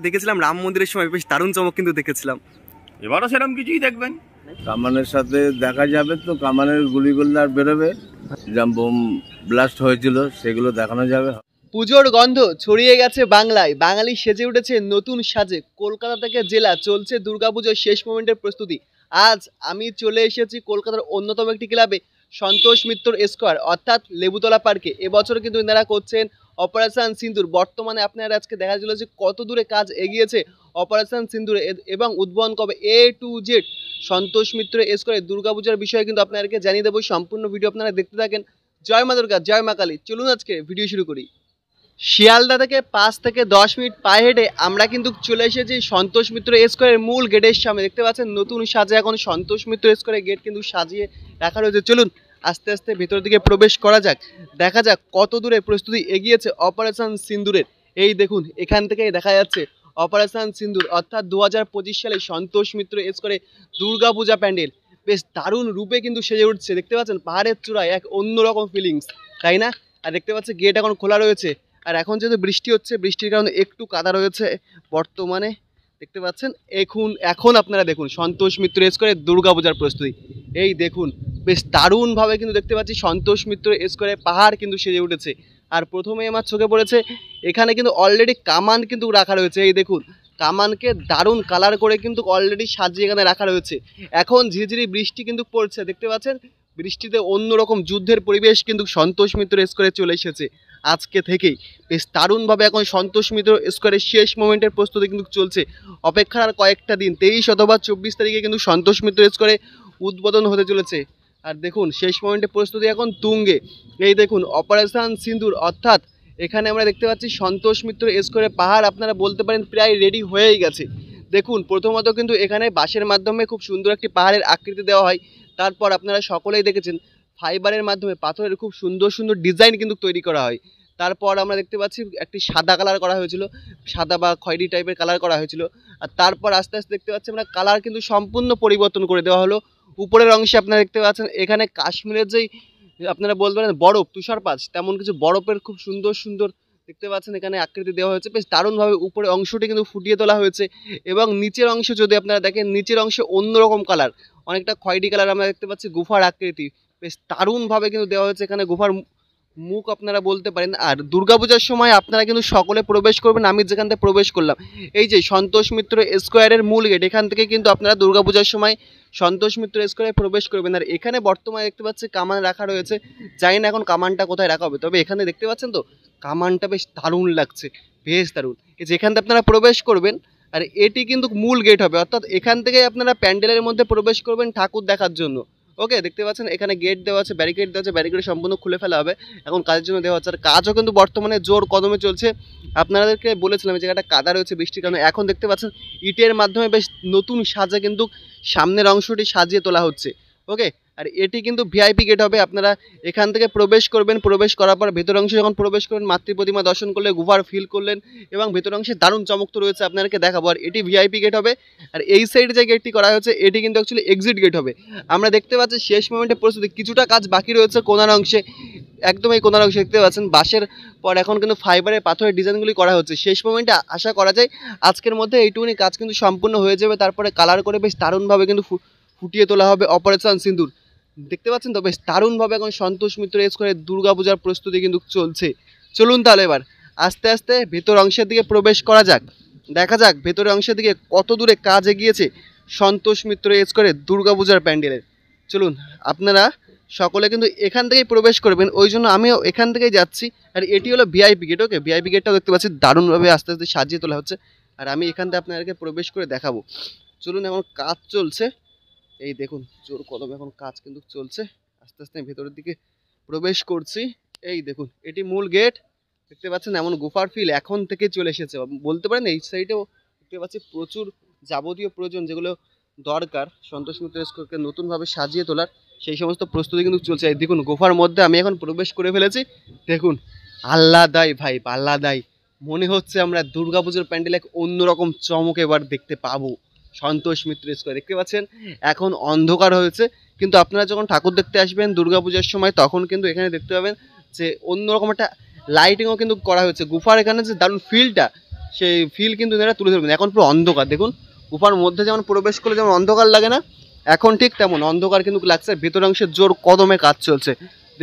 দেখেছিলাম রাম মন্দিরের সময় বেশ দারুণ চমক কিন্তু দেখেছিলাম, এবারও সেরকম কিছুই দেখবেন। কামানের সাথে দেখা যাবে, তো কামানের গুলিগুলো আর বেরোবে, যেরকম বোম ব্লাস্ট হয়েছিল সেগুলো দেখানো যাবে। পুজোর গন্ধ ছড়িয়ে গেছে বাংলায়, বাঙালি সেজে উঠেছে নতুন সাজে। কলকাতা থেকে জেলা চলছে দুর্গাপুজোর শেষ মোমেন্টের প্রস্তুতি। আজ আমি চলে এসেছি কলকাতার অন্যতম একটি ক্লাবে, সন্তোষ মিত্র স্কোয়ার অর্থাৎ লেবুতলা পার্কে। এবছর কিন্তু এনারা করছেন অপারেশন সিন্দুর। বর্তমানে আপনারা আজকে দেখা চলেছে কত দূরে কাজ এগিয়েছে অপারেশন সিন্দুরে এবং উদ্বোধন কবে A to Z Santosh Mitra স্কোয়ারে দুর্গাপূজার বিষয়ে কিন্তু আপনাদেরকে জানিয়ে দেবো। সম্পূর্ণ ভিডিও আপনারা দেখতে থাকেন। জয় মা দুর্গা, জয় মা কালী। চলুন আজকে ভিডিও শুরু করি। শিয়ালদা থেকে 5 থেকে 10 মিনিট পায়ে হেঁটে আমরা কিন্তু চলে এসেছি সন্তোষ মিত্র স্কোয়ারের মূল গেটের সামনে। দেখতে পাচ্ছেন নতুন সাজে এখন সন্তোষ মিত্র স্কোয়ারের গেট কিন্তু সাজিয়ে রাখা রয়েছে। চলুন আস্তে আস্তে ভেতরের দিকে প্রবেশ করা যাক, দেখা যাক কত দূরে প্রস্তুতি এগিয়েছে অপারেশন সিন্দুরের। এই দেখুন এখান থেকেই দেখা যাচ্ছে অপারেশন সিন্দুর অর্থাৎ 2025 সালে সন্তোষ মিত্র স্কোয়ারে দুর্গাপূজা প্যান্ডেল বেশ দারুণ রূপে কিন্তু সেজে উঠছে। দেখতে পাচ্ছেন পাহাড়ের চূড়ায় এক অন্যরকম ফিলিংস, তাই না? আর দেখতে পাচ্ছেন গেট এখন খোলা রয়েছে। আর এখন যেহেতু বৃষ্টি হচ্ছে, বৃষ্টির কারণে একটু কাদা রয়েছে বর্তমানে। দেখতে পাচ্ছেন এখন আপনারা দেখুন সন্তোষ মিত্র স্কোয়ারে দুর্গাপূজার প্রস্তুতি। এই দেখুন বেশ দারুণভাবে কিন্তু দেখতে পাচ্ছি সন্তোষ মিত্র স্কোয়ারে পাহাড় কিন্তু সেজে উঠেছে। আর প্রথমে আমার চোখে পড়েছে এখানে কিন্তু অলরেডি কামান কিন্তু রাখা রয়েছে। এই দেখুন কামানকে দারুণ কালার করে কিন্তু অলরেডি সাজিয়ে এখানে রাখা রয়েছে। এখন ঝিরিঝিরি বৃষ্টি কিন্তু পড়ছে, দেখতে পাচ্ছেন বৃষ্টিতে অন্যরকম যুদ্ধের পরিবেশ কিন্তু সন্তোষ মিত্র স্কোয়ারে চলে এসেছে আজকে থেকেই। বেশ দারুণভাবে এখন সন্তোষ মিত্র স্কোয়ারের শেষ মোমেন্টের প্রস্তুতি কিন্তু চলছে। অপেক্ষার আর কয়েকটা দিন, 23 অথবা 24 তারিখে কিন্তু সন্তোষ মিত্র স্কোয়ারে উদ্বোধন হতে চলেছে। আর দেখুন শেষ মোমেন্টের প্রস্তুতি এখন তুঙ্গে। এই দেখুন অপারেশন সিন্দুর অর্থাৎ এখানে আমরা দেখতে পাচ্ছি সন্তোষ মিত্র স্কোয়ারের পাহাড় আপনারা বলতে পারেন প্রায় রেডি হয়েই গেছে। দেখুন প্রথমত কিন্তু এখানে বাঁশের মাধ্যমে খুব সুন্দর একটি পাহাড়ের আকৃতি দেওয়া হয়। তারপর আপনারা সকলেই দেখেছেন ফাইবারের মাধ্যমে পাথরের খুব সুন্দর সুন্দর ডিজাইন কিন্তু তৈরি করা হয়। তারপর আমরা দেখতে পাচ্ছি একটি সাদা কালার করা হয়েছিল, সাদা বা খয়েরি টাইপের কালার করা হয়েছিল। আর তারপর আস্তে আস্তে দেখতে পাচ্ছি আমরা কালার কিন্তু সম্পূর্ণ পরিবর্তন করে দেওয়া হলো। উপরের অংশে আপনারা দেখতে পাচ্ছেন এখানে কাশ্মীরের যেই আপনারা বলতে পারেন বরফ, তুষারপাত, তেমন কিছু বরফের খুব সুন্দর সুন্দর দেখতে পাচ্ছেন এখানে আকৃতি দেওয়া হয়েছে। বেশ দারুণভাবে উপরে অংশটি কিন্তু ফুটিয়ে তোলা হয়েছে এবং নিচের অংশ যদি আপনারা দেখেন নিচের অংশে অন্যরকম কালার, অনেকটা খয়েরি কালার আমরা দেখতে পাচ্ছি। গুফার আকৃতি বেশ দারুণভাবে কিন্তু দেওয়া হয়েছে এখানে, গুফার মুখ আপনারা বলতে পারেন। আর দুর্গাপূজার সময় আপনারা কিন্তু সকলে প্রবেশ করবেন, আমি যেখান থেকে প্রবেশ করলাম এই যে সন্তোষ মিত্র স্কোয়ারের মূল গেট, এখান থেকে কিন্তু আপনারা দুর্গাপূজার সময় সন্তোষ মিত্র স্কোয়ারে প্রবেশ করবেন। আর এখানে বর্তমানে দেখতে পাচ্ছি কামান রাখা রয়েছে, জানি না এখন কামানটা কোথায় রাখা হবে, তবে এখানে দেখতে পাচ্ছেন তো কামানটা বেশ দারুণ লাগছে, বেশ দারুণ। এই যে এখান থেকে আপনারা প্রবেশ করবেন আর এটি কিন্তু মূল গেট হবে, অর্থাৎ এখান থেকে আপনারা প্যান্ডেলের মধ্যে প্রবেশ করবেন ঠাকুর দেখার জন্য। ওকে, দেখতে পাচ্ছেন এখানে গেট দেওয়া আছে, ব্যারিকেড দেওয়া আছে, ব্যারিকেড সম্পূর্ণ খুলে ফেলা হবে এখন কাজের জন্য দেওয়া হচ্ছে। আর কাজও কিন্তু বর্তমানে জোর কদমে চলছে। আপনাদেরকে বলেছিলাম এই জায়গাটা কাদা রয়েছে বৃষ্টির কারণে। এখন দেখতে পাচ্ছেন ইটের মাধ্যমে বেশ নতুন সাজে কিন্তু সামনের অংশটি সাজিয়ে তোলা হচ্ছে। ওকে, আর এটি কিন্তু ভিআইপি গেট হবে। আপনারা এখান থেকে প্রবেশ করবেন, প্রবেশ করার পর ভেতর অংশে যখন প্রবেশ করবেন মাতৃ প্রতিমা দর্শন করলে গুফার ফিল করলেন এবং ভেতর অংশে দারুণ চমক তো রয়েছে আপনাদেরকে দেখাবো। আর এটি ভিআইপি গেট হবে। আর এই সাইডে যে গেটটি করা হয়েছে এটি কিন্তু অ্যাকচুয়ালি এক্সিট গেট হবে। আমরা দেখতে পাচ্ছি শেষ মোমেন্টে প্রস্তুতি, কিছুটা কাজ বাকি রয়েছে কোনার অংশে, একদম এই কোনার অংশে দেখতে পাচ্ছেন বাঁশের পর এখন কিন্তু ফাইবারের পাথরের ডিজাইনগুলি করা হচ্ছে। শেষ মোমেন্টে আশা করা যায় আজকের মধ্যে এইটুকুনি কাজ কিন্তু সম্পূর্ণ হয়ে যাবে। তারপরে কালার করে বেশ দারুণভাবে কিন্তু ফুটিয়ে তোলা হবে অপারেশন সিন্দুর। দেখতে পাচ্ছেন তো বেশ দারুণভাবে এখন সন্তোষ মিত্র স্কোয়ারে দুর্গাপূজার প্রস্তুতি কিন্তু চলছে। চলুন তাহলে এবার আস্তে আস্তে ভেতর অংশের দিকে প্রবেশ করা যাক, দেখা যাক ভেতরের অংশের দিকে কত দূরে কাজ এগিয়েছে সন্তোষ মিত্র স্কোয়ারে দুর্গাপূজার প্যান্ডেলের। চলুন আপনারা সকলে কিন্তু এখান থেকেই প্রবেশ করবেন, ওই জন্য আমিও এখান থেকেই যাচ্ছি। আর এটি হলো ভিআইপি গেট। ওকে, ভিআইপি গেটটাও দেখতে পাচ্ছি দারুণভাবে আস্তে আস্তে সাজিয়ে তোলা হচ্ছে। আর আমি এখান থেকে আপনাদেরকে প্রবেশ করে দেখাবো। চলুন, এখন কাজ চলছে, এই দেখুন জোর কদমে এখন কাজ কিন্তু চলছে। আস্তে আস্তে ভেতরের দিকে প্রবেশ করছি। এই দেখুন এটি মূল গেট, দেখতে পাচ্ছেন এমন গুফার ফিল এখন থেকে চলে এসেছে বলতে পারেন। এই সাইডেও দেখতে পাচ্ছি প্রচুর যাবতীয় প্রয়োজন যেগুলো দরকার সন্তোষ মিত্র স্কোয়ারকে নতুনভাবে সাজিয়ে তোলার, সেই সমস্ত প্রস্তুতি কিন্তু চলছে। এই দেখুন গুফার মধ্যে আমি এখন প্রবেশ করে ফেলেছি। দেখুন আল্লাহদাই ভাই, আল্লাহদাই, মনে হচ্ছে আমরা দুর্গাপুজোর প্যান্ডেল এক অন্যরকম চমক এবার দেখতে পাবো সন্তোষ মিত্র স্কোয়ার। দেখতে পাচ্ছেন এখন অন্ধকার হয়েছে, কিন্তু আপনারা যখন ঠাকুর দেখতে আসবেন দুর্গাপূজার সময় তখন কিন্তু এখানে দেখতে পাবেন যে অন্যরকম একটা লাইটিংও কিন্তু করা হয়েছে। গুফার এখানে যে দারুণ ফিলটা সেই ফিল কিন্তু এনারা তুলে ধরবেন। এখন পুরো অন্ধকার, দেখুন গুফার মধ্যে যেমন প্রবেশ করলে যেমন অন্ধকার লাগে না, এখন ঠিক তেমন অন্ধকার কিন্তু লাগছে। ভেতর অংশে জোর কদমে কাজ চলছে,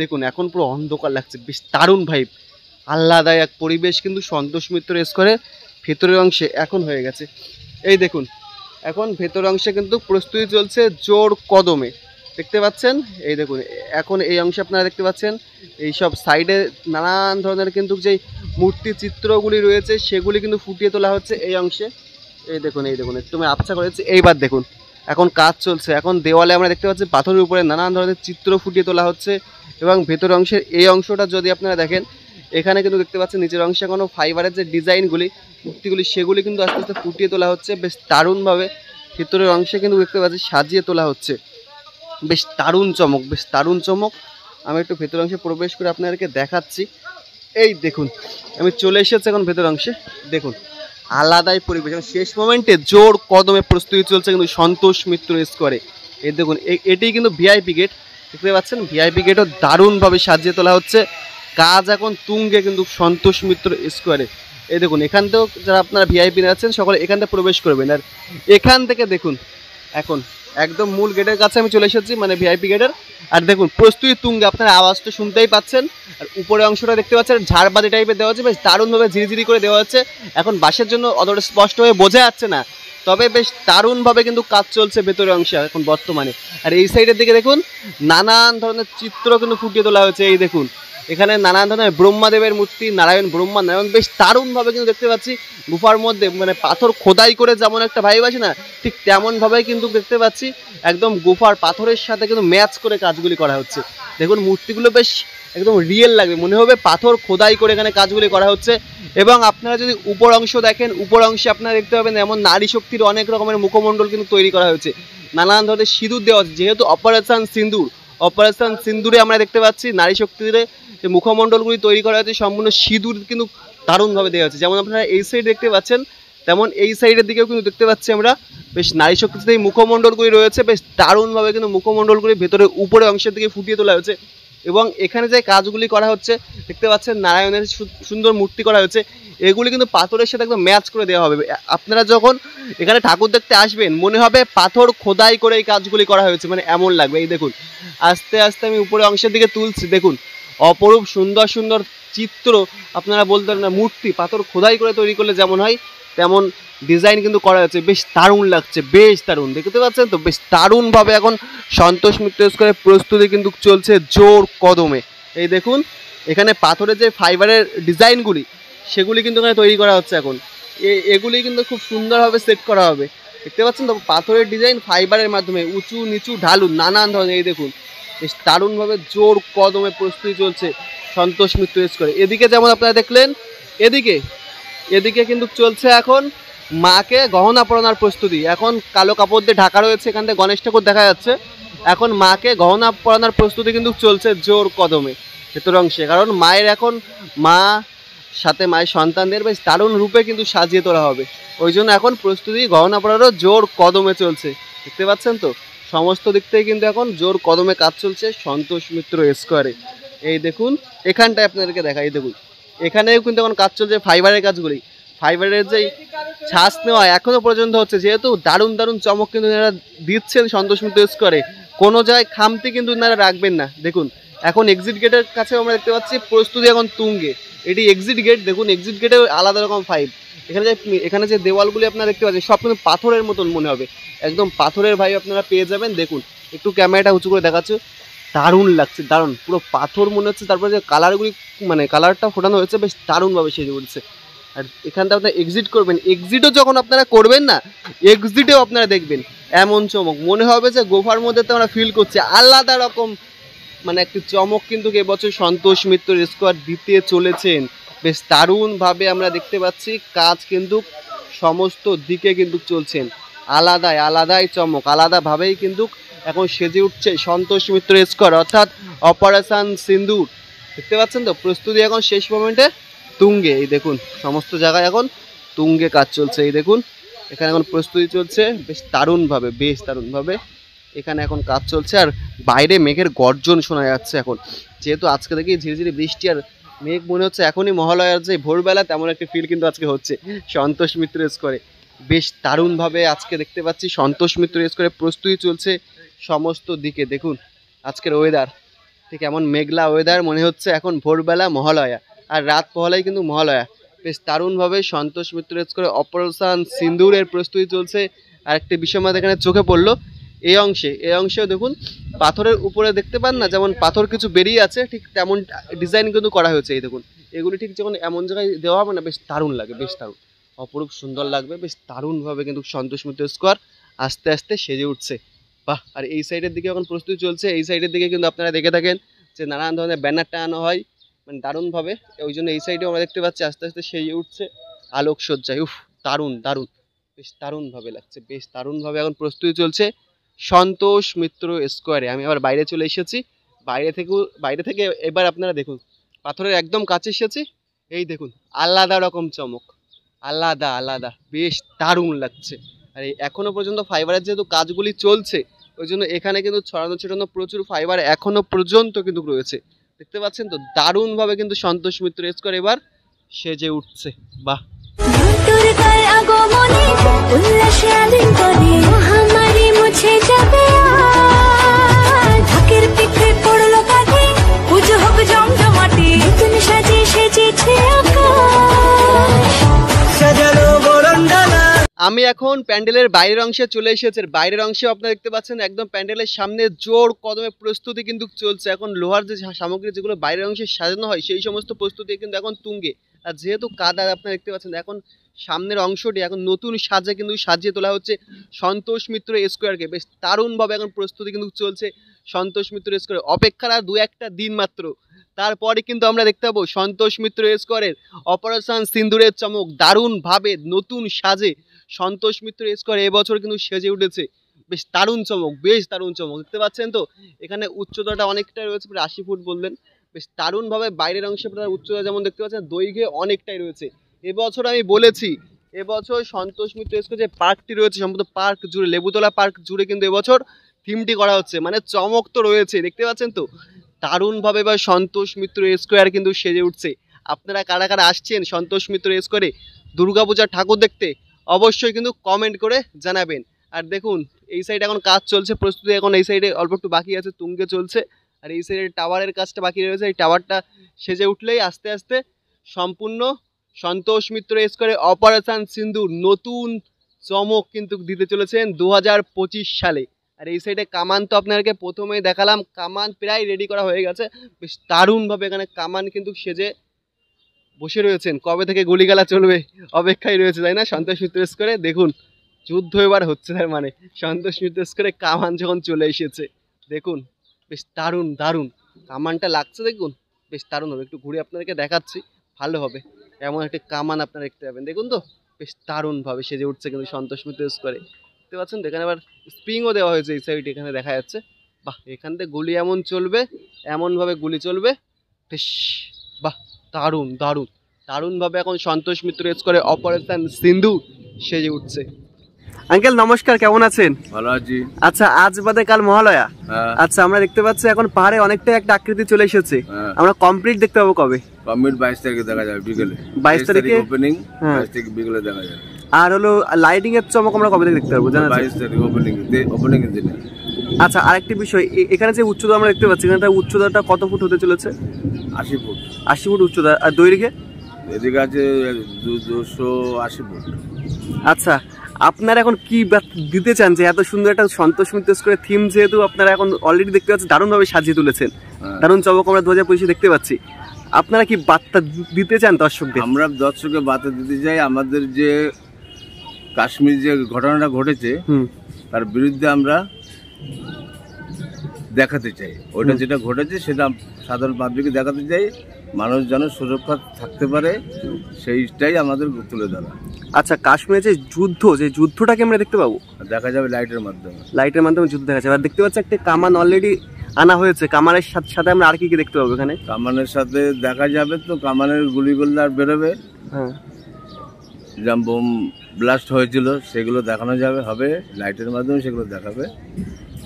দেখুন এখন পুরো অন্ধকার লাগছে, বেশ দারুণ ভাইব, আহ্লাদা এক পরিবেশ কিন্তু সন্তোষ মিত্র স্কোয়ারের ভেতরের অংশে এখন হয়ে গেছে। এই দেখুন এখন ভেতর অংশে কিন্তু প্রস্তুতি চলছে জোর কদমে, দেখতে পাচ্ছেন। এই দেখুন এখন এই অংশে আপনারা দেখতে পাচ্ছেন এই সব সাইডে নানান ধরনের কিন্তু যেই মূর্তি চিত্রগুলি রয়েছে সেগুলি কিন্তু ফুটিয়ে তোলা হচ্ছে এই অংশে। এই দেখুন একটু আমি আবছা করেছি। এইবার দেখুন এখন কাজ চলছে, এখন দেওয়ালে আমরা দেখতে পাচ্ছি পাথরের উপরে নানান ধরনের চিত্র ফুটিয়ে তোলা হচ্ছে। এবং ভেতর অংশের এই অংশটা যদি আপনারা দেখেন, এখানে কিন্তু দেখতে পাচ্ছেন নিচের অংশে এখনও ফাইবারের যে ডিজাইনগুলি মূর্তিগুলি সেগুলি কিন্তু আস্তে আস্তে ফুটিয়ে তোলা হচ্ছে বেশ দারুণভাবে। ভেতরের অংশে কিন্তু দেখতে পাচ্ছি সাজিয়ে তোলা হচ্ছে, বেশ দারুণ চমক, বেশ দারুণ চমক। আমি একটু ভেতর অংশে প্রবেশ করে আপনাদেরকে দেখাচ্ছি। এই দেখুন আমি চলে এসেছি এখন ভেতর অংশে, দেখুন আলাদাই পরিবেশ। এবং শেষ মোমেন্টে জোর কদমে প্রস্তুতি চলছে কিন্তু সন্তোষ মিত্র স্কোয়ারে। এই দেখুন এটি কিন্তু ভিআইপি গেট, দেখতে পাচ্ছেন ভিআইপি গেটও দারুণভাবে সাজিয়ে তোলা হচ্ছে। কাজ এখন তুঙ্গে কিন্তু সন্তোষ মিত্র স্কোয়ারে। এই দেখুন এখান থেকেও যারা আপনারা ভিআইপি আছেন সকলে এখান থেকে প্রবেশ করবেন। আর এখান থেকে দেখুন এখন একদম মূল গেটের কাছে আমি চলে এসেছি, মানে ভিআইপি গেটের। আর দেখুন প্রস্তুতি তুঙ্গে, আপনারা আওয়াজটা শুনতেই পাচ্ছেন। আর উপরে অংশটা দেখতে পাচ্ছেন ঝাড়বাতি টাইপের দেওয়া হচ্ছে, বেশ দারুণভাবে ঝিরিঝিরি করে দেওয়া হচ্ছে। এখন বাঁশের জন্য অতটা স্পষ্টভাবে বোঝা যাচ্ছে না, তবে বেশ দারুণভাবে কিন্তু কাজ চলছে ভেতরের অংশে এখন বর্তমানে। আর এই সাইডের দিকে দেখুন নানান ধরনের চিত্র কিন্তু ফুটিয়ে তোলা হয়েছে। এই দেখুন এখানে নানান ধরনের ব্রহ্মাদেবের মূর্তি, নারায়ণ ব্রহ্মা নারায়ণ, বেশ দারুণভাবে কিন্তু দেখতে পাচ্ছি। গুফার মধ্যে মানে পাথর খোদাই করে যেমন একটা ভাইব আছে না, ঠিক তেমনভাবেই কিন্তু দেখতে পাচ্ছি একদম গুফার পাথরের সাথে কিন্তু ম্যাচ করে কাজগুলি করা হচ্ছে। দেখুন মূর্তিগুলো বেশ একদম রিয়েল লাগবে, মনে হবে পাথর খোদাই করে এখানে কাজগুলি করা হচ্ছে। এবং আপনারা যদি উপর অংশ দেখেন, উপর অংশে আপনারা দেখতে পাবেন এমন নারী শক্তির অনেক রকমের মুখমণ্ডল কিন্তু তৈরি করা হয়েছে, নানান ধরনের সিঁদুর দেওয়া হচ্ছে। যেহেতু অপারেশন সিন্দুরে আমরা দেখতে পাচ্ছি নারী শক্তির যে মুখমণ্ডলগুলি তৈরি করা হয়েছে সম্পূর্ণ সিঁদুর কিন্তু দারুণভাবে দেওয়া হচ্ছে। যেমন আপনারা এই সাইড দেখতে পাচ্ছেন, তেমন এই সাইডের দিকেও কিন্তু দেখতে পাচ্ছি আমরা বেশ নারী শক্তিতে এই মুখমণ্ডলগুলি রয়েছে, বেশ দারুণভাবে কিন্তু মুখমণ্ডলগুলি ভেতরে উপরে অংশের দিকে ফুটিয়ে তোলা হয়েছে। এবং এখানে যে কাজগুলি করা হচ্ছে দেখতে পাচ্ছেন নারায়ণের সুন্দর মূর্তি করা হয়েছে, এগুলি কিন্তু পাথরের সাথে একদম ম্যাচ করে দেওয়া হবে। আপনারা যখন এখানে ঠাকুর দেখতে আসবেন মনে হবে পাথর খোদাই করে এই কাজগুলি করা হয়েছে, মানে এমন লাগবে। এই দেখুন আস্তে আস্তে আমি উপরে অংশের দিকে তুলছি, দেখুন অপরূপ সুন্দর সুন্দর চিত্র, আপনারা বলতে পারেন না মূর্তি পাথর খোদাই করে তৈরি করলে যেমন হয় তেমন ডিজাইন কিন্তু করা হয়েছে, বেশ দারুণ লাগছে, বেশ দারুণ, দেখতে পাচ্ছেন তো। বেশ দারুণভাবে এখন সন্তোষ মিত্র স্কোয়ারের প্রস্তুতি কিন্তু চলছে জোর কদমে। এই দেখুন এখানে পাথরের যে ফাইবারের ডিজাইনগুলি সেগুলি কিন্তু এখানে তৈরি করা হচ্ছে এখন। এগুলি কিন্তু খুব সুন্দরভাবে সেট করা হবে, দেখতে পাচ্ছেন তো। পাথরের ডিজাইন ফাইবারের মাধ্যমে উঁচু নিচু ঢালু নানান ধরনের। এই দেখুন বেশ দারুণভাবে জোর কদমে প্রস্তুতি চলছে সন্তোষ মিত্র স্কোয়ারে। এদিকে যেমন আপনারা দেখলেন, এদিকে কিন্তু চলছে এখন মাকে গহনা পরানোর প্রস্তুতি। এখন কালো কাপড় দিয়ে ঢাকা রয়েছে, এখান থেকে গণেশ ঠাকুর দেখা যাচ্ছে। এখন মাকে গহনা পরানোর প্রস্তুতি কিন্তু চলছে জোর কদমে ভেতর অংশে, কারণ মায়ের এখন মা সাথে মায়ের সন্তানদের বেশ দারুণ রূপে কিন্তু সাজিয়ে তোলা হবে, ওই জন্য এখন প্রস্তুতি গহনা পরারও জোর কদমে চলছে, দেখতে পাচ্ছেন তো। সমস্ত দিক থেকে কিন্তু এখন জোর কদমে কাজ চলছে সন্তোষ মিত্র স্কোয়ারে। এই দেখুন এখানটায় আপনাদেরকে দেখা, এই দেখুন এখানেও কিন্তু এখন কাজ চলছে ফাইবারের কাজগুলি। ফাইবারের যেই ছাঁচ নেওয়া এখনও পর্যন্ত হচ্ছে, যেহেতু দারুণ দারুণ চমক কিন্তু এনারা দিচ্ছেন সন্তোষ মিত্র স্কোয়ারে, কোনো জায়গায় খামতি কিন্তু এনারা রাখবেন না। দেখুন এখন এক্সিট গেটের কাছে আমরা দেখতে পাচ্ছি প্রস্তুতি এখন তুঙ্গে। এটি এক্সিট গেট, দেখুন এক্সিট গেটে আলাদা রকম ফাইভ। এখানে যে দেওয়ালগুলি আপনারা দেখতে পাচ্ছেন সব কিন্তু পাথরের মতন মনে হবে, একদম পাথরের ভাই আপনারা পেয়ে যাবেন। দেখুন একটু ক্যামেরাটা উঁচু করে দেখাচ্ছে, দারুণ লাগছে, দারুণ পুরো পাথর মনে হচ্ছে। তারপরে যে কালারগুলি মানে কালারটা ফোটানো হয়েছে বেশ দারুণভাবে সেজে উঠছে। আর এখানটা আপনারা এক্সিট করবেন, এক্সিটও যখন আপনারা করবেন না, এক্সিটেও আপনারা দেখবেন এমন চমক মনে হবে যে গোফার মধ্যে তো আমরা ফিল করছি আলাদা রকম, মানে একটি চমক কিন্তু এবছর সন্তোষ মিত্র স্কোয়ার দিতে চলেছেন। বেশ দারুণভাবে আমরা দেখতে পাচ্ছি কাজ কিন্তু সমস্ত দিকে কিন্তু চলছেন, আলাদাই চমক, আলাদাভাবেই কিন্তু এখন সেজে উঠছে সন্তোষ মিত্র স্কোয়ার, অর্থাৎ অপারেশন সিন্দুর, দেখতে পাচ্ছেন তো। প্রস্তুতি এখন শেষ মোমেন্টে তুঙ্গে। এই দেখুন সমস্ত জায়গায় এখন তুঙ্গে কাজ চলছে। এই দেখুন এখানে এখন প্রস্তুতি চলছে বেশ দারুণভাবে এখানে এখন কাজ চলছে। আর বাইরে মেঘের গর্জন শোনা যাচ্ছে এখন, যেহেতু আজকে থেকে ঝিরিঝিরি বৃষ্টি আর মেঘ মনে হচ্ছে এখনই মহালয়ার যে ভোরবেলা তেমন একটা ফিল কিন্তু আজকে হচ্ছে সন্তোষ মিত্র স্কোয়ারে। বেশ দারুণভাবে আজকে দেখতে পাচ্ছি সন্তোষ মিত্র স্কোয়ারে প্রস্তুতি চলছে সমস্ত দিকে। দেখুন আজকের ওয়েদার ঠিক এমন মেঘলা ওয়েদার, মনে হচ্ছে এখন ভোরবেলা মহালয়া আর রাত পহলাই কিন্তু মহালয়া। বেশ দারুণভাবে সন্তোষ মিত্র স্কোয়ারে অপারেশন সিন্দুরের প্রস্তুতি চলছে। আর একটা বিষয় আমাদের এখানে চোখে পড়লো, এই অংশেও দেখুন পাথরের উপরে দেখতে পান না যেমন পাথর কিছু বেরিয়ে আছে, ঠিক তেমন ডিজাইন কিন্তু করা হয়েছে। এই দেখুন এগুলি ঠিক যখন এমন জায়গায় দেওয়া হবে না বেশ দারুণ লাগে, বেশ দারুণ অপরূপ সুন্দর লাগবে। বেশ দারুণভাবে কিন্তু সন্তোষ মিত্র স্কোয়ার আস্তে আস্তে সেজে উঠছে। বাহ! আর এই সাইডের দিকে এখন প্রস্তুতি চলছে, এই সাইডের দিকে কিন্তু আপনারা দেখে থাকেন যে নানান ধরনের ব্যানার টানানো হয় মানে দারুণভাবে, ওই জন্য এই সাইডেও আমরা দেখতে পাচ্ছি আস্তে আস্তে সেজে উঠছে আলোকসজ্জায়। উফ, দারুণ দারুণ, বেশ দারুণভাবে লাগছে, বেশ দারুণভাবে এখন প্রস্তুতি চলছে সন্তোষ মিত্র স্কোয়ারে। আমি আবার বাইরে চলে এসেছি, বাইরে থেকে এবার আপনারা দেখুন পাথরের একদম কাছে এসেছি। এই দেখুন আলাদা রকম চমক, আলাদা আলাদা, বেশ দারুণ লাগছে। আর এই এখনো পর্যন্ত ফাইবারের যেহেতু কাজগুলি চলছে ওই জন্য এখানে কিন্তু ছড়ানো প্রচুর ফাইবার এখনো পর্যন্ত কিন্তু রয়েছে। দেখতে পাচ্ছেন তো দারুণভাবে কিন্তু সন্তোষ মিত্র স্কোয়ার এবার সেজে উঠছে। বাহ! আমি এখন প্যান্ডেলের বাইরের অংশে চলে এসেছি। বাইরের অংশে আপনারা দেখতে পাচ্ছেন একদম প্যান্ডেলের সামনে জোর কদমে প্রস্তুতি কিন্তু চলছে। এখন লোহার যে সামগ্রী যেগুলো বাইরের অংশে সাজানো হয় সেই সমস্ত প্রস্তুতি কিন্তু এখন তুঙ্গে। আর যেহেতু কাদা আপনারা দেখতে পাচ্ছেন এখন সামনের অংশটি এখন নতুন সাজে কিন্তু সাজিয়ে তোলা হচ্ছে সন্তোষ মিত্র স্কোয়ারকে। বেশ দারুণভাবে এখন প্রস্তুতি কিন্তু চলছে সন্তোষ মিত্র স্কোয়ার। অপেক্ষার আর 2-1টা দিন মাত্র, তারপরে কিন্তু আমরা দেখতে পাবো সন্তোষ মিত্র স্কোয়ারের অপারেশন সিন্দুরের চমক। দারুণভাবে নতুন সাজে সন্তোষ মিত্র স্কোয়ার এবছর কিন্তু সেজে উঠেছে। বেশ দারুণ চমক, বেশ দারুণ চমক। দেখতে পাচ্ছেন তো এখানে উচ্চতাটা অনেকটাই রয়েছে, প্রায় 80 ফুট বললেন। বেশ দারুণভাবে বাইরের অংশে প্রায় উচ্চতা যেমন দেখতে পাচ্ছেন দৈর্ঘ্যে অনেকটাই রয়েছে। এবছর আমি বলেছি এবছর সন্তোষ মিত্র স্কোয়ার যে পার্কটি রয়েছে সম্ভবত পার্ক জুড়ে লেবুতলা পার্ক জুড়ে কিন্তু এবছর থিমটি করা হচ্ছে, মানে চমক তো রয়েছে। দেখতে পাচ্ছেন তো দারুণভাবে এবার সন্তোষ মিত্র স্কোয়ার কিন্তু সেজে উঠছে। আপনারা কারা কারা আসছেন সন্তোষ মিত্র স্কোয়ারে দুর্গাপূজার ঠাকুর দেখতে অবশ্যই কিন্তু কমেন্ট করে জানাবেন। আর দেখুন এই সাইডে এখন কাজ চলছে, প্রস্তুতি এখন এই সাইডে অল্প একটু বাকি আছে, তুঙ্গে চলছে। আর এই সাইডে টাওয়ারের কাজটা বাকি রয়েছে, এই টাওয়ারটা সেজে উঠলেই আস্তে আস্তে সম্পূর্ণ সন্তোষ মিত্র স্কোয়ারে অপারেশন সিন্দুর নতুন চমক কিন্তু দিতে চলেছেন 2025 সালে। আর এই সাইডে কামান তো আপনাদেরকে প্রথমেই দেখালাম, কামান প্রায় রেডি করা হয়ে গেছে। বেশ দারুণভাবে এখানে কামান কিন্তু সেজে বসে রয়েছেন, কবে থেকে গুলিগালা চলবে অপেক্ষায় রয়েছে, তাই না সন্তোষ মিত্র স্কোয়ারে। দেখুন যুদ্ধ এবার হচ্ছে, তার মানে সন্তোষ মিত্র স্কোয়ারে কামান যখন চলে এসেছে। দেখুন বেশ দারুণ দারুণ কামানটা লাগছে, দেখুন বেশ দারুণ হবে। একটু ঘুরে আপনাদেরকে দেখাচ্ছি, ভালো হবে। এমন একটি কামান আপনারা দেখতে পাবেন, দেখুন তো বেশ দারুণভাবে সেজে উঠছে কিন্তু সন্তোষ মিত্র স্কোয়ারে। দেখতে পাচ্ছেন তো এখানে আবার স্প্রিংও দেওয়া হয়েছে এই সাইডে, এখানে দেখা যাচ্ছে। বাহ! এখান থেকে গুলি এমন চলবে, এমনভাবে গুলি চলবে, বেশ বাহ! দারুণ দারুণ দারুণভাবে এখন সন্তোষ মিত্র স্কোয়ারে অপারেশন সিন্ধু সেজে উঠছে। আঙ্কেল নমস্কার, কেমন আছেন? ভালো আছি। আচ্ছা আজ বাদে কাল মহালয়া। হ্যাঁ। আচ্ছা আমরা দেখতে পাচ্ছি এখন পাহাড়ে অনেকটা একটা আকৃতি চলে এসেছে। হ্যাঁ। আমরা কমপ্লিট দেখতে পাবো কবে? কমপ্লিট 22 তারিখে দেখা যাবে বিকেলে। 22 তারিখে ওপেনিং, হ্যাঁ। 22 তারিখে বিকেলে দেখা যাবে। আর হলো লাইটিং এর চমক আমরা কবে থেকে দেখতে পাবো জানা আছে? 22 তারিখ ওপেনিং এর দিনে। আচ্ছা আরেকটি বিষয়, এখানে যে উচ্চতা আমরা দেখতে পাচ্ছি এখানে উচ্চতাটা কত ফুট হতে চলেছে? 80 ফুট। 80 ফুট উচ্চতা। আর দৈর্ঘ্যে? এদিকে আছে 280 ফুট। আচ্ছা আপনারা এখন কি দিতে চান যে এত সুন্দর একটা সন্তোষ মিত্র স্কোয়ারের থিম যেহেতু আপনারা এখন অলরেডি দেখতে পাচ্ছেন দারুণভাবে সাজিয়ে তুলেছেন, দারুণ চমক আমরা 2025 দেখতে পাচ্ছি, আপনারা কি বার্তা দিতে চান দর্শকদের? আমরা দর্শককে বার্তা দিতে চাই আমাদের যে কাশ্মীর যে ঘটনাটা ঘটেছে তার বিরুদ্ধে আমরা দেখাতে চাই। ওইটা যেটা ঘটেছে সেটা সাধারণ পাবলিককে দেখাতে চাই, মানুষ যেন সুরক্ষা থাকতে পারে সেইটাই আমাদের তুলে ধরা। আচ্ছা কাশ্মীরে যে যুদ্ধটাকে আমরা দেখতে পাবো? দেখা যাবে লাইটের মাধ্যমে, যুদ্ধ দেখা যাবে। আর দেখতে পাচ্ছি একটা কামান অলরেডি আনা হয়েছে, কামানের সাথে আমরা আর কি কি দেখতে পাবো এখানে? কামানের সাথে দেখা যাবে তো কামানের গুলিগুলো আর বেরোবে, হ্যাঁ যেমন বোম ব্লাস্ট হয়েছিল সেগুলো দেখানো যাবে, হবে লাইটের মাধ্যমে সেগুলো দেখাবে,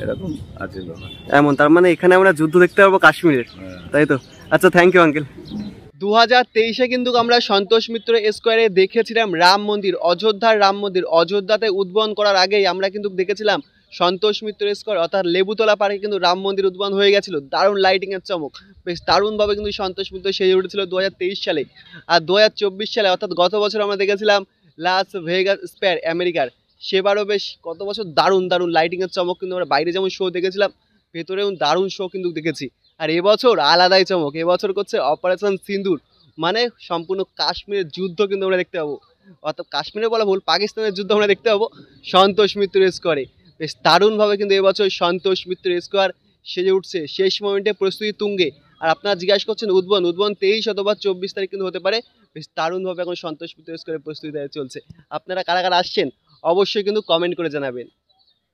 এরকম আছে ব্যাপার। এমন তার মানে এখানে আমরা যুদ্ধ দেখতে পাবো কাশ্মীরের, তাই তো? আচ্ছা থ্যাংক ইউ আঙ্কেল। 2023-এ কিন্তু আমরা সন্তোষ মিত্র স্কোয়ারে দেখেছিলাম রাম মন্দির, অযোধ্যার রাম মন্দির। অযোধ্যাতে উদ্বোধন করার আগেই আমরা কিন্তু দেখেছিলাম সন্তোষ মিত্র স্কোয়ার অর্থাৎ লেবুতলা পার্কে কিন্তু রাম মন্দির উদ্বোধন হয়ে গেছিলো। দারুণ লাইটিংয়ের চমক, বেশ দারুণভাবে কিন্তু সন্তোষ মিত্র সেজে উঠেছিল 2023 সালে। আর 2024 সালে অর্থাৎ গত বছর আমরা দেখেছিলাম লাস ভেগাস স্পেয়ার আমেরিকার, সেবারও বেশ গত বছর দারুণ দারুণ লাইটিংয়ের চমক কিন্তু আমরা বাইরে যেমন শো দেখেছিলাম, ভেতরেও দারুণ শো কিন্তু দেখেছি। আর এবছর আলাদাই চমক, এবছর করছে অপারেশন সিন্দুর, মানে সম্পূর্ণ কাশ্মীরের যুদ্ধ কিন্তু আমরা দেখতে পাবো, অর্থাৎ কাশ্মীরে বলা ভুল, পাকিস্তানের যুদ্ধ আমরা দেখতে পাবো সন্তোষ মিত্র স্কোয়ারে। বেশ দারুণভাবে কিন্তু এবছর সন্তোষ মিত্র স্কোয়ার সেজে উঠছে, শেষ মোমেন্টে প্রস্তুতি তুঙ্গে। আর আপনারা জিজ্ঞাসা করছেন উদ্বোধন 23 অথবা 24 তারিখ কিন্তু হতে পারে। বেশ দারুণভাবে এখন সন্তোষ মিত্র স্কোয়ারের প্রস্তুতি চলছে। আপনারা কারা কারা আসছেন অবশ্যই কিন্তু কমেন্ট করে জানাবেন।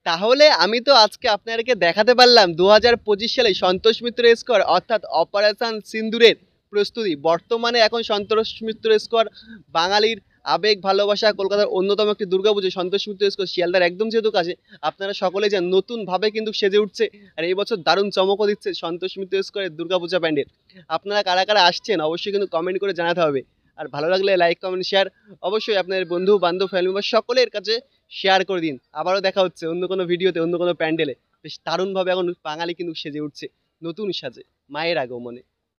তাহলে আমি তো আজকে আপনাদেরকে দেখাতে পারলাম 2025 সালে সন্তোষ মিত্র স্কোয়ার অর্থাৎ অপারেশন সিন্দুরের প্রস্তুতি। বর্তমানে এখন সন্তোষ মিত্র স্কোয়ার বাঙালির আবেগ ভালোবাসা, কলকাতার অন্যতম একটি দুর্গাপুজো সন্তোষ মিত্র স্কোয়ার শিয়ালদার একদম যেহেতু কাছে, আপনারা সকলে যান নতুনভাবে কিন্তু সেজে উঠছে। আর এই বছর দারুণ চমকও দিচ্ছে সন্তোষ মিত্র স্কোয়ারের দুর্গাপূজা প্যান্ডেল। আপনারা কারা কারা আসছেন অবশ্যই কিন্তু কমেন্ট করে জানাতে হবে। আর ভালো লাগলে লাইক কমেন্ট শেয়ার অবশ্যই আপনার বন্ধু বান্ধব ফ্যামিলি মেম্বার সকলের কাছে শেয়ার করে দিন। আবারও দেখা হচ্ছে অন্য কোনো ভিডিওতে, অন্য কোনো প্যান্ডেলে। বেশ দারুণভাবে এখন বাঙালি কিন্তু সেজে উঠছে নতুন সাজে মায়ের আগমনে।